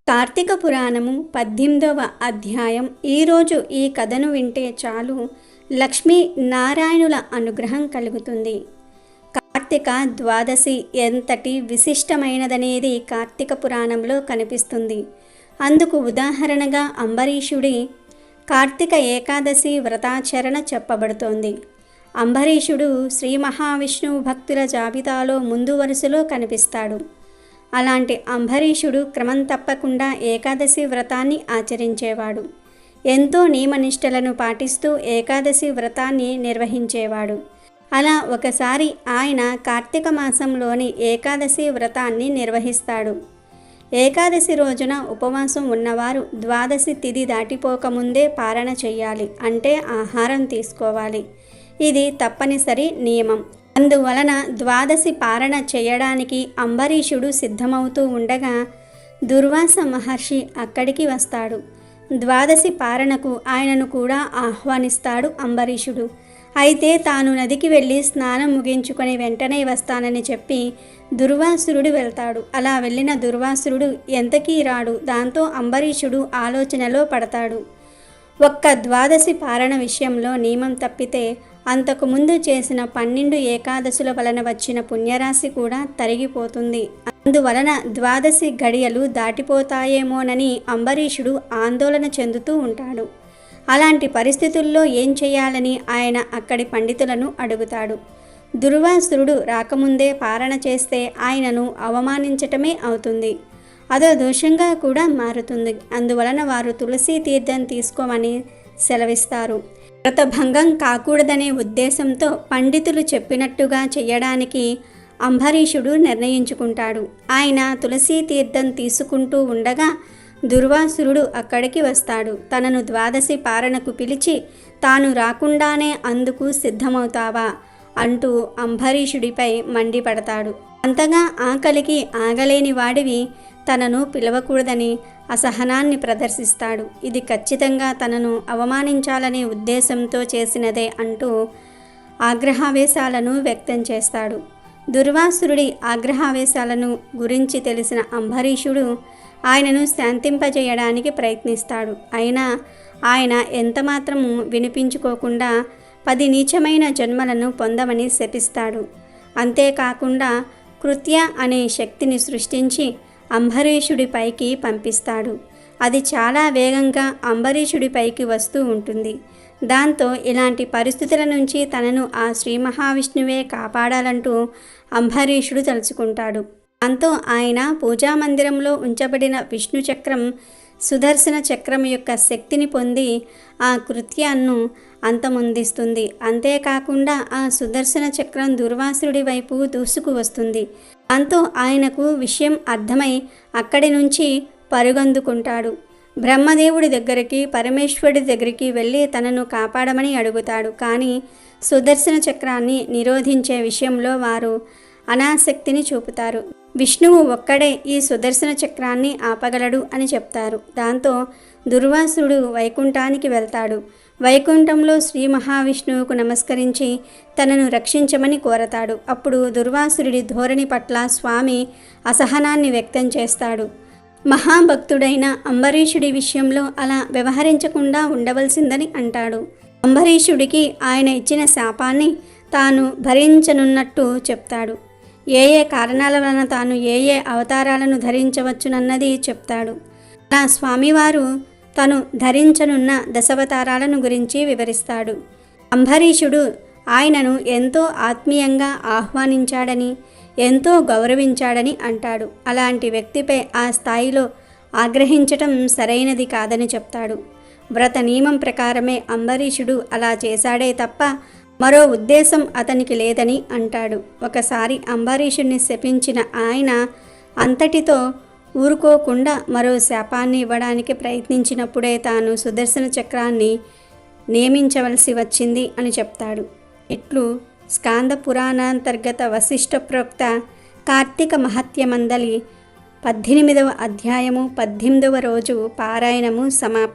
కార్తీక పురాణము 18వ అధ్యాయం. ఈరోజు ఈ కథను వింటే చాలు లక్ష్మీ నారాయణుల అనుగ్రహం కలుగుతుంది. కార్తీక ద్వాదశి ఎంతటి విశిష్టమైనదనేది కార్తీక పురాణంలో కనిపిస్తుంది. అందుకు ఉదాహరణగా అంబరీషుడి కార్తీక ఏకాదశి వ్రతాచరణ చెప్పబడుతోంది. అంబరీషుడు శ్రీ మహావిష్ణువు భక్తుల జాబితాలో ముందు వరుసలో కనిపిస్తాడు. అలాంటి అంబరీషుడు క్రమం తప్పకుండా ఏకాదశి వ్రతాన్ని ఆచరించేవాడు. ఎంతో నియమనిష్టలను పాటిస్తూ ఏకాదశి వ్రతాన్ని నిర్వహించేవాడు. అలా ఒకసారి ఆయన కార్తీక మాసంలోని ఏకాదశి వ్రతాన్ని నిర్వహిస్తాడు. ఏకాదశి రోజున ఉపవాసం ఉన్నవారు ద్వాదశి తిథి దాటిపోకముందే పారణ చెయ్యాలి, అంటే ఆహారం తీసుకోవాలి. ఇది తప్పనిసరి నియమం. అందువలన ద్వాదశి పారణ చేయడానికి అంబరీషుడు సిద్ధమవుతూ ఉండగా దుర్వాస మహర్షి అక్కడికి వస్తాడు. ద్వాదశి పారణకు ఆయనను కూడా ఆహ్వానిస్తాడు అంబరీషుడు. అయితే తాను నదికి వెళ్ళి స్నానం ముగించుకొని వెంటనే వస్తానని చెప్పి దుర్వాసురుడు వెళ్తాడు. అలా వెళ్ళిన దుర్వాసురుడు ఎంతకీ రాడు. దాంతో అంబరీషుడు ఆలోచనలో పడతాడు. ఒక్క ద్వాదశి పారణ విషయంలో నియమం తప్పితే అంతకుముందు చేసిన 12 ఏకాదశుల వలన వచ్చిన పుణ్యరాశి కూడా తరిగిపోతుంది. అందువలన ద్వాదశి గడియలు దాటిపోతాయేమోనని అంబరీషుడు ఆందోళన చెందుతూ ఉంటాడు. అలాంటి పరిస్థితుల్లో ఏం చేయాలని ఆయన అక్కడి పండితులను అడుగుతాడు. దుర్వాసురుడు రాకముందే పారణ చేస్తే ఆయనను అవమానించటమే అవుతుంది. అదో దోషంగా కూడా మారుతుంది. అందువలన వారు తులసీ తీర్థం తీసుకోమని సెలవిస్తారు. వ్రతభంగం కాకూడదనే ఉద్దేశంతో పండితులు చెప్పినట్టుగా చేయడానికి అంబరీషుడు నిర్ణయించుకుంటాడు. ఆయన తులసీ తీర్థం తీసుకుంటూ ఉండగా దుర్వాసురుడు అక్కడికి వస్తాడు. తనను ద్వాదశి పారణకు పిలిచి తాను రాకుండానే అందుకు సిద్ధమవుతావా అంటూ అంబరీషుడిపై మండిపడతాడు. అంతగా ఆకలికి ఆగలేని వాడివి తనను పిలవకూడదని అసహనాన్ని ప్రదర్శిస్తాడు. ఇది ఖచ్చితంగా తనను అవమానించాలనే ఉద్దేశంతో చేసినదే అంటూ ఆగ్రహావేశాలను వ్యక్తం చేస్తాడు. దుర్వాసురుడి ఆగ్రహావేశాలను గురించి తెలిసిన అంబరీషుడు ఆయనను శాంతింపజేయడానికి ప్రయత్నిస్తాడు. అయినా ఆయన ఎంతమాత్రము వినిపించుకోకుండా 10 నీచమైన జన్మలను పొందమని శపిస్తాడు. అంతేకాకుండా కృత్య అనే శక్తిని సృష్టించి అంబరీషుడిపైకి పంపిస్తాడు. అది చాలా వేగంగా అంబరీషుడిపైకి వస్తూ ఉంటుంది. దాంతో ఇలాంటి పరిస్థితుల నుంచి తనను ఆ శ్రీ మహావిష్ణువే కాపాడాలంటూ అంబరీషుడు తలుచుకుంటాడు. దాంతో ఆయన పూజామందిరంలో ఉంచబడిన విష్ణు చక్రం సుదర్శన చక్రం యొక్క శక్తిని పొంది ఆ కృత్యాన్ని అంతమొందిస్తుంది. అంతేకాకుండా ఆ సుదర్శన చక్రం దుర్వాసురుడి వైపు దూసుకు వస్తుంది. దాంతో ఆయనకు విషయం అర్థమై అక్కడి నుంచి పరుగందుకుంటాడు. బ్రహ్మదేవుడి దగ్గరికి, పరమేశ్వరుడి దగ్గరికి వెళ్ళి తనను కాపాడమని అడుగుతాడు. కానీ సుదర్శన చక్రాన్ని నిరోధించే విషయంలో వారు అనాసక్తిని చూపుతారు. విష్ణువు ఒక్కడే ఈ సుదర్శన చక్రాన్ని ఆపగలడు అని చెప్తారు. దాంతో దుర్వాసురుడు వైకుంఠానికి వెళ్తాడు. వైకుంఠంలో శ్రీ మహావిష్ణువుకు నమస్కరించి తనను రక్షించమని కోరతాడు. అప్పుడు దుర్వాసురుడి ధోరణి పట్ల స్వామి అసహనాన్ని వ్యక్తం చేస్తాడు. మహాభక్తుడైన అంబరీషుడి విషయంలో అలా వ్యవహరించకుండా ఉండవలసిందని అంటాడు. అంబరీషుడికి ఆయన ఇచ్చిన శాపాన్ని తాను భరించనున్నట్టు చెప్తాడు. ఏ కారణాల వలన తాను ఏ అవతారాలను ధరించవచ్చునన్నది చెప్తాడు. అలా స్వామివారు తను ధరించనున్న దశావతారాలను గురించి వివరిస్తాడు. అంబరీషుడు ఆయనను ఎంతో ఆత్మీయంగా ఆహ్వానించాడని, ఎంతో గౌరవించాడని అంటాడు. అలాంటి వ్యక్తిపై ఆ స్థాయిలో ఆగ్రహించటం సరైనది కాదని చెప్తాడు. వ్రత నియమం ప్రకారమే అంబరీషుడు అలా చేశాడే తప్ప మరో ఉద్దేశం అతనికి లేదని అంటాడు. ఒకసారి అంబరీషుడిని శపించిన ఆయన అంతటితో ఊరుకోకుండా మరో శాపాన్ని ఇవ్వడానికి ప్రయత్నించినప్పుడే తాను సుదర్శన చక్రాన్ని నియమించవలసి వచ్చింది అని చెప్తాడు. ఇట్లు స్కాంద పురాణాంతర్గత వశిష్ఠ ప్రోక్త కార్తీక మహత్యమందలి 18వ అధ్యాయము 18వ రోజు పారాయణము సమాప్తం.